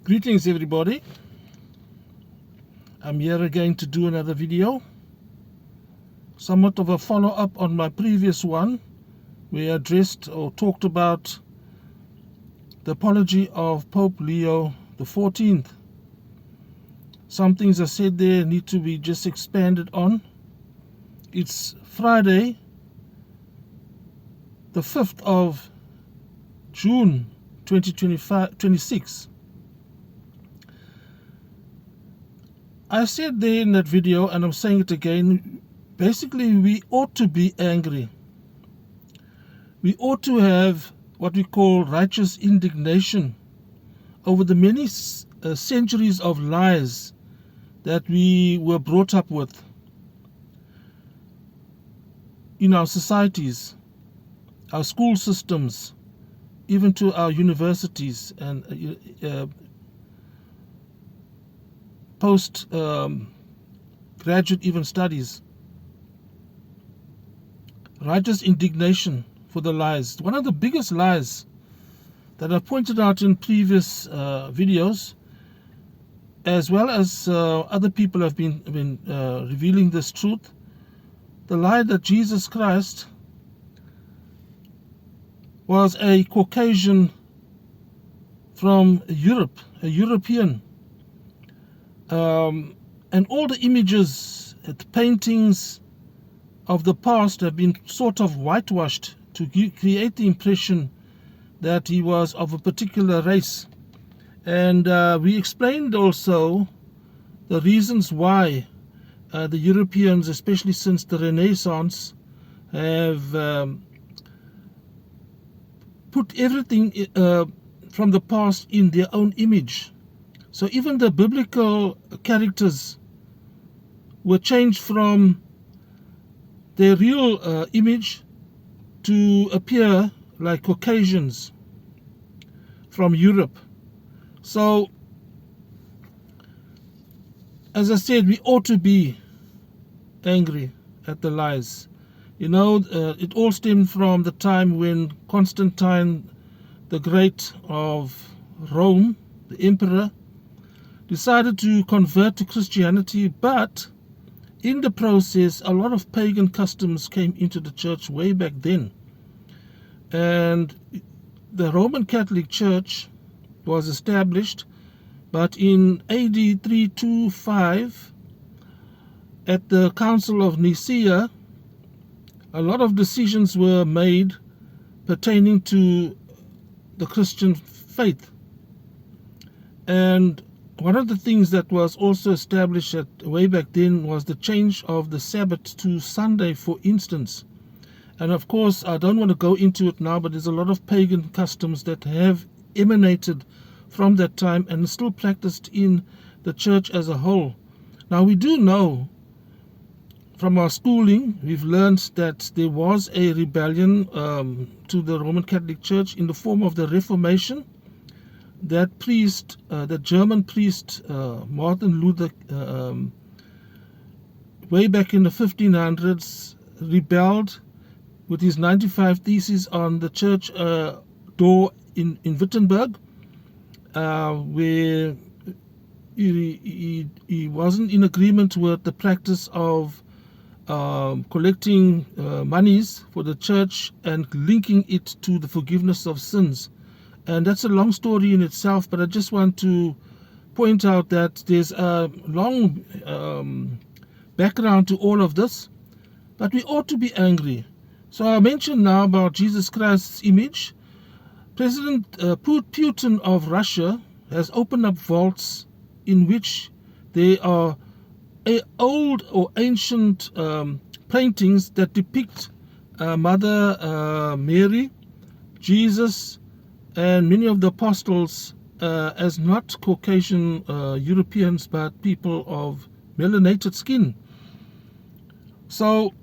Greetings everybody. I'm here again to do another video, somewhat of a follow-up on my previous one where I addressed or talked about the apology of Pope Leo the 14th. Some things I said there need to be just expanded on. It's Friday the 5th of June 2026. I said there in that video, and I'm saying it again, basically we ought to be angry. We ought to have what we call righteous indignation over the many centuries of lies that we were brought up with in our societies, our school systems, even to our universities and post graduate even studies. Righteous indignation for the lies. One of the biggest lies that I've pointed out in previous videos, as well as other people have been revealing this truth, the lie that Jesus Christ was a Caucasian from Europe, a European. And all the images, the paintings of the past have been sort of whitewashed to create the impression that he was of a particular race. And we explained also the reasons why the Europeans, especially since the Renaissance, have put everything from the past in their own image. So even the biblical characters were changed from their real image to appear like Caucasians from Europe. So, as I said, we ought to be angry at the lies. You know, it all stemmed from the time when Constantine the Great of Rome, the emperor, decided to convert to Christianity, but in the process a lot of pagan customs came into the church way back then. And the Roman Catholic Church was established, but in AD 325 at the Council of Nicaea, a lot of decisions were made pertaining to the Christian faith. And one of the things that was also established way back then was the change of the Sabbath to Sunday, for instance. And of course, I don't want to go into it now, but there's a lot of pagan customs that have emanated from that time and still practiced in the church as a whole. Now, we do know from our schooling, we've learned that there was a rebellion to the Roman Catholic Church in the form of the Reformation. That priest, the German priest, Martin Luther, way back in the 1500s, rebelled with his 95 Theses on the church door in Wittenberg, where he wasn't in agreement with the practice of collecting monies for the church and linking it to the forgiveness of sins. And that's a long story in itself, but I just want to point out that there's a long background to all of this, but we ought to be angry. So I mentioned now about Jesus Christ's image. President Putin of Russia has opened up vaults in which there are old or ancient paintings that depict Mother Mary, Jesus, and many of the apostles as not Caucasian Europeans, but people of melanated skin. So,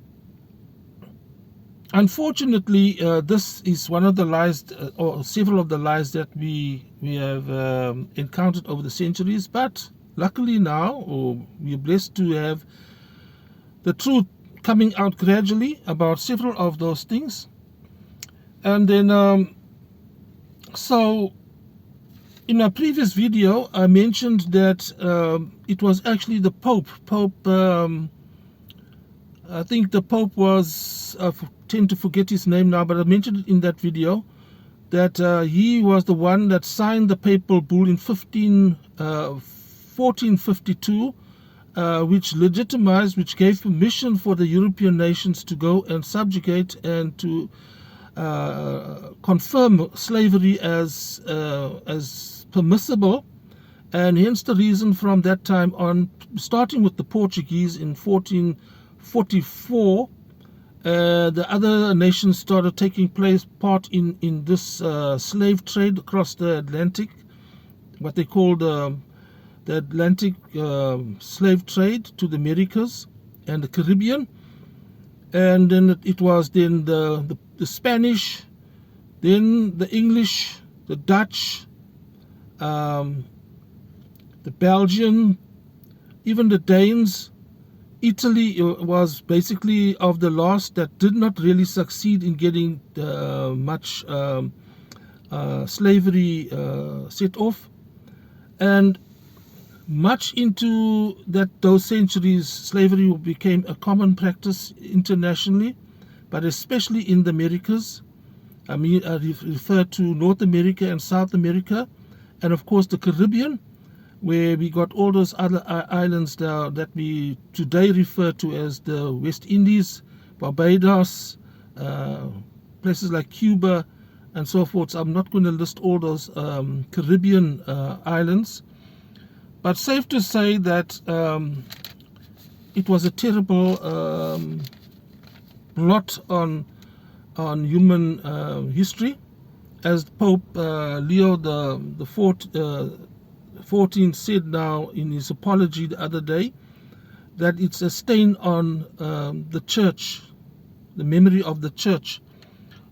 unfortunately, this is one of the lies, or several of the lies that we have encountered over the centuries. But luckily now, or we're blessed to have the truth coming out gradually about several of those things. And then, so In my previous video, I mentioned that it was actually the Pope. I think the Pope was, I tend to forget his name now, but I mentioned it in that video, that he was the one that signed the papal bull in 1452, which legitimized, which gave permission for the European nations to go and subjugate and to confirm slavery as permissible. And hence the reason from that time on, starting with the Portuguese in 1444, the other nations started taking part in this slave trade across the Atlantic, what they called the Atlantic slave trade to the Americas and the Caribbean. And then it was then the Spanish, then the English, the Dutch, the Belgian, even the Danes. Italy was basically of the last that did not really succeed in getting much slavery set off. And much into those centuries, slavery became a common practice internationally, but especially in the Americas. I refer to North America and South America, and of course the Caribbean, where we got all those other islands that we today refer to as the West Indies, Barbados, places like Cuba, and so forth. So I'm not going to list all those Caribbean islands. But safe to say that it was a terrible blot on human history, as Pope Leo the 14th said now in his apology the other day, that it's a stain on the church, the memory of the church,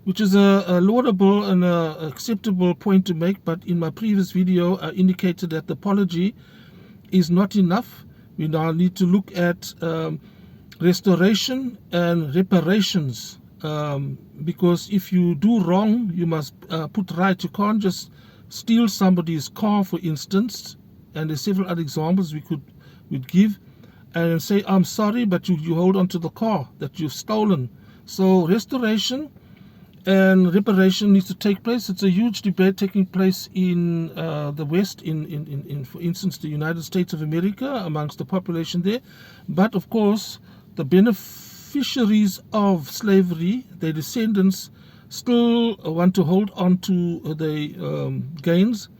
which is a laudable and acceptable point to make. But in my previous video, I indicated that the apology is not enough. We now need to look at restoration and reparations, because if you do wrong, you must put right. You can't just steal somebody's car, for instance, and there's several other examples we'd give, and say, I'm sorry, but you hold on to the car that you've stolen. So restoration and reparation needs to take place. It's a huge debate taking place in the West, in for instance, the United States of America, amongst the population there. But of course, the beneficiaries of slavery, their descendants, still want to hold on to the gains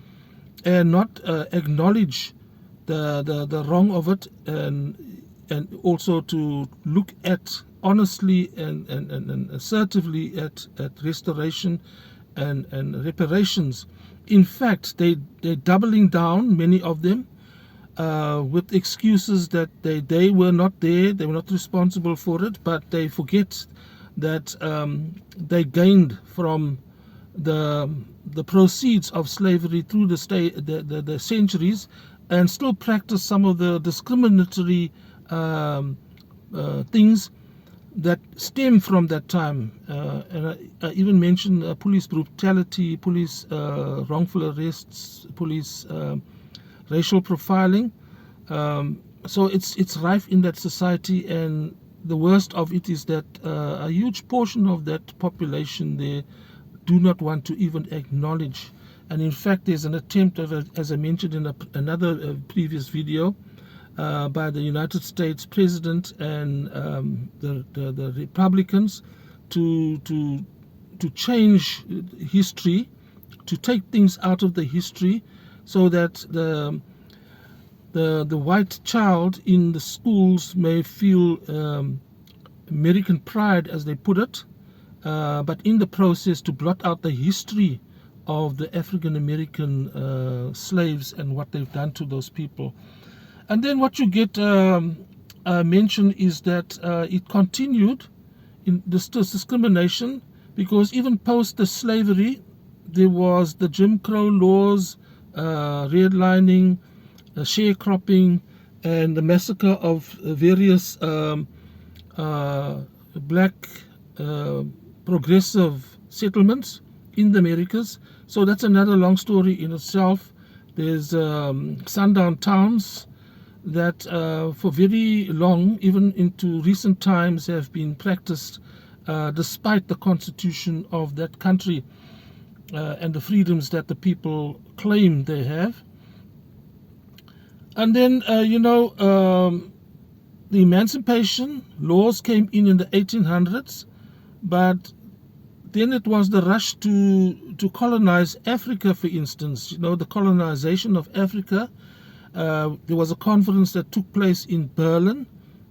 and not acknowledge the wrong of it, and also to look at honestly and assertively at restoration and reparations. In fact, they're doubling down, many of them, with excuses that they were not there, they were not responsible for it, but they forget that they gained from the proceeds of slavery through the centuries, and still practice some of the discriminatory things that stem from that time. And I even mentioned police brutality, police wrongful arrests, police racial profiling. So it's rife in that society, and the worst of it is that a huge portion of that population there do not want to even acknowledge. And in fact, there's an attempt, as I mentioned in another previous video, by the United States President and the Republicans to change history, to take things out of the history, so that the white child in the schools may feel American pride, as they put it, but in the process to blot out the history of the African American slaves and what they've done to those people. And then what you get mentioned is that it continued in this discrimination, because even post the slavery, there was the Jim Crow laws, redlining, sharecropping, and the massacre of various black progressive settlements in the Americas. So that's another long story in itself. There's sundown towns that for very long, even into recent times, have been practiced despite the constitution of that country and the freedoms that the people claim they have. And then, the emancipation laws came in the 1800s, but then it was the rush to colonize Africa, for instance. The colonization of Africa. There was a conference that took place in Berlin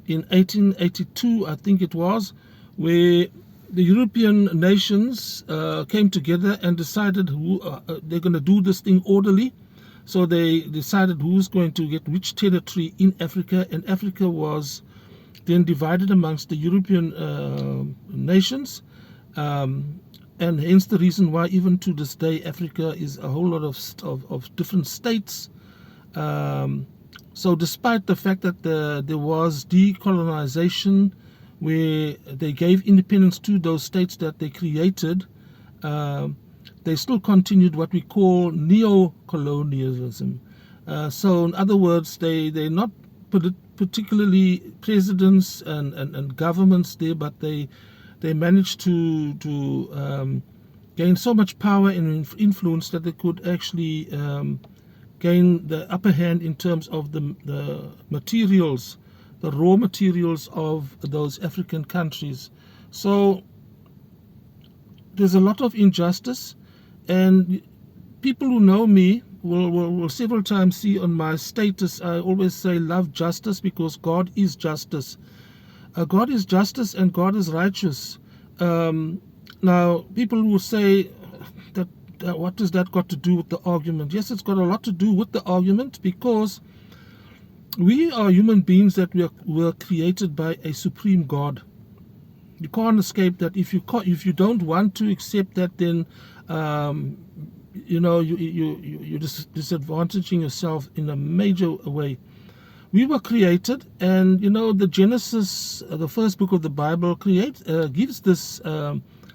in 1882, I think it was, where the European nations came together and decided who they're going to do this thing orderly. So they decided who's going to get which territory in Africa, and Africa was then divided amongst the European nations, and hence the reason why even to this day Africa is a whole lot of different states. So despite the fact that there was decolonization, where they gave independence to those states that they created, they still continued what we call neo-colonialism. So in other words, they're not particularly presidents and governments there, but they managed to gain so much power and influence that they could actually gain the upper hand in terms of the materials, the raw materials of those African countries. So there's a lot of injustice, and people who know me will several times see on my status, I always say love justice, because God is justice. God is justice and God is righteous. Now, people will say that what has that got to do with the argument? Yes, it's got a lot to do with the argument, because we are human beings that were created by a supreme God. You can't escape that. If you don't want to accept that, then you're disadvantaging yourself in a major way. We were created, and the Genesis, the first book of the Bible, gives this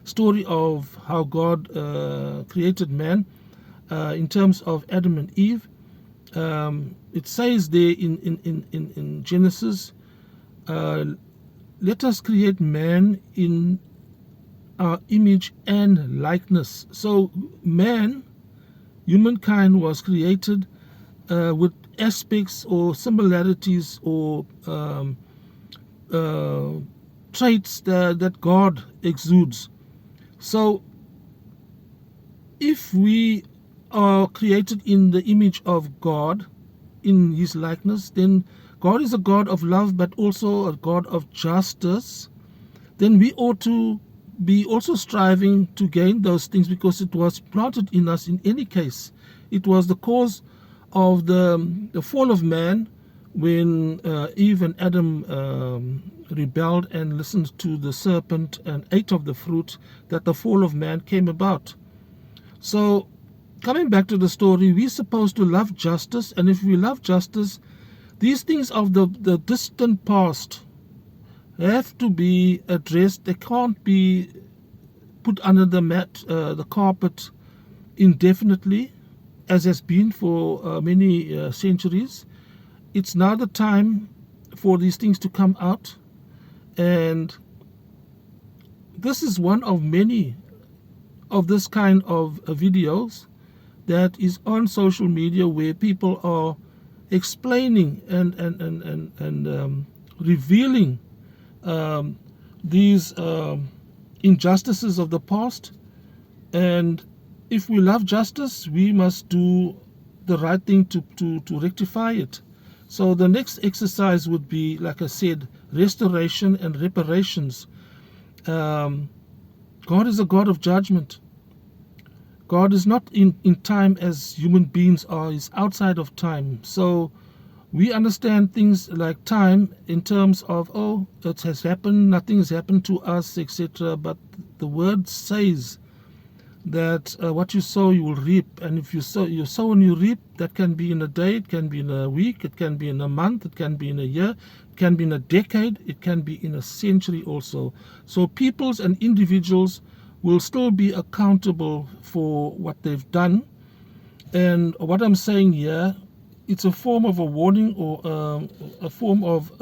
story of how God created man in terms of Adam and Eve. It says there in Genesis, let us create man in our image and likeness. So man, humankind, was created with aspects or similarities or traits that God exudes. So if we are created in the image of God, in his likeness, then God is a God of love, but also a God of justice. Then we ought to be also striving to gain those things, because it was planted in us in any case. It was the cause of the fall of man, when Eve and Adam rebelled and listened to the serpent and ate of the fruit, that the fall of man came about. So coming back to the story, we're supposed to love justice, and if we love justice, these things of the distant past have to be addressed. They can't be put under the mat, the carpet, indefinitely, as has been for many centuries. It's now the time for these things to come out, and this is one of many of this kind of videos that is on social media, where people are explaining and revealing these injustices of the past. And if we love justice, we must do the right thing to rectify it. So the next exercise would be, like I said, restoration and reparations. God is a God of judgment. God is not in time as human beings are. He's outside of time. So we understand things like time in terms of, it has happened, nothing has happened to us, etc. But the word says that what you sow, you will reap. And if you sow and you reap, that can be in a day, it can be in a week, it can be in a month, it can be in a year, it can be in a decade, it can be in a century also. So peoples and individuals will still be accountable for what they've done. And what I'm saying here, it's a form of a warning, or a form of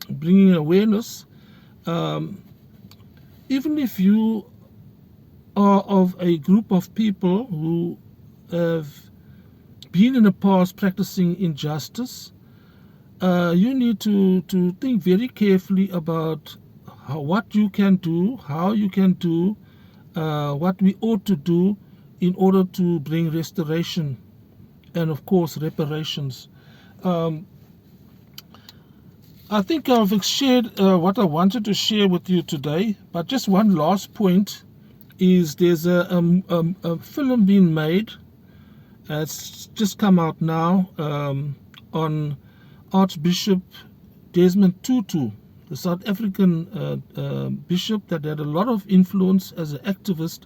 bringing awareness. Even if you are of a group of people who have been in the past practicing injustice, you need to think very carefully about what you can do, how you can do, what we ought to do in order to bring restoration and, of course, reparations. I think I've shared what I wanted to share with you today, but just one last point is there's a film being made. It's just come out now, on Archbishop Desmond Tutu, the South African bishop that had a lot of influence as an activist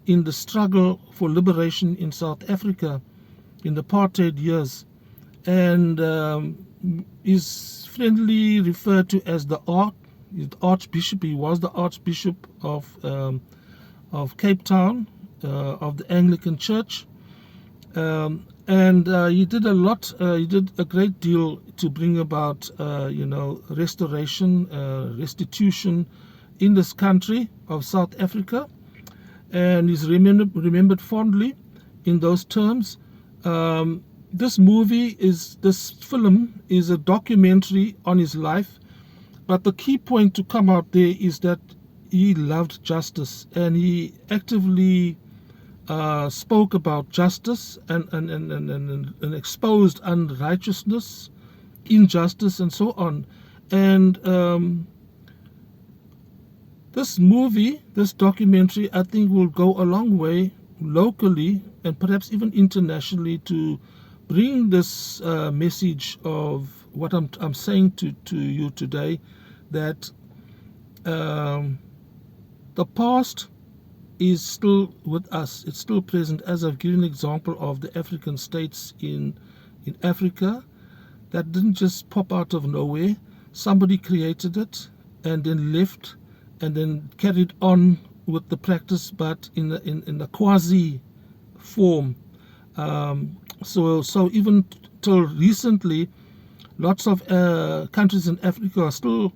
in the struggle for liberation in South Africa in the apartheid years, and is friendly referred to as the Archbishop. He was the Archbishop of Cape Town, of the Anglican Church, and he did a lot. He did a great deal to bring about, restoration, restitution in this country of South Africa, and is remembered fondly in those terms. This film is a documentary on his life, but the key point to come out there is that he loved justice, and he actively spoke about justice and exposed unrighteousness, injustice, and so on. And this documentary, I think, will go a long way locally and perhaps even internationally to bring this message of what I'm saying to you today, that the past is still with us. It's still present, as I've given an example of the African states in Africa that didn't just pop out of nowhere. Somebody created it and then left and then carried on with the practice, but in a quasi form. So even till recently, lots of countries in Africa are still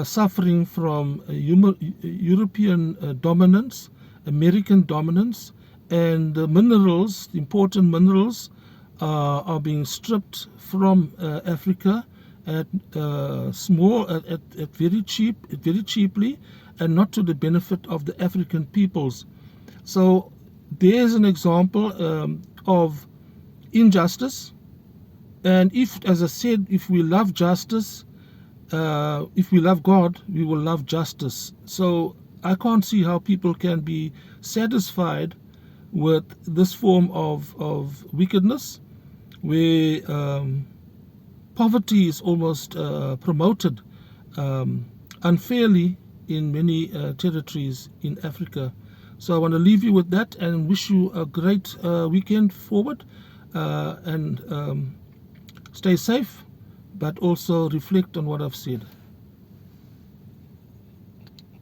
suffering from European dominance, American dominance, and the minerals, the important minerals, are being stripped from Africa at very cheaply, and not to the benefit of the African peoples. So there's an example of injustice, and as I said, if we love justice, if we love God, we will love justice. So I can't see how people can be satisfied with this form of wickedness, where poverty is almost promoted unfairly in many territories in Africa. So I want to leave you with that and wish you a great weekend forward, and stay safe, but also reflect on what I've said.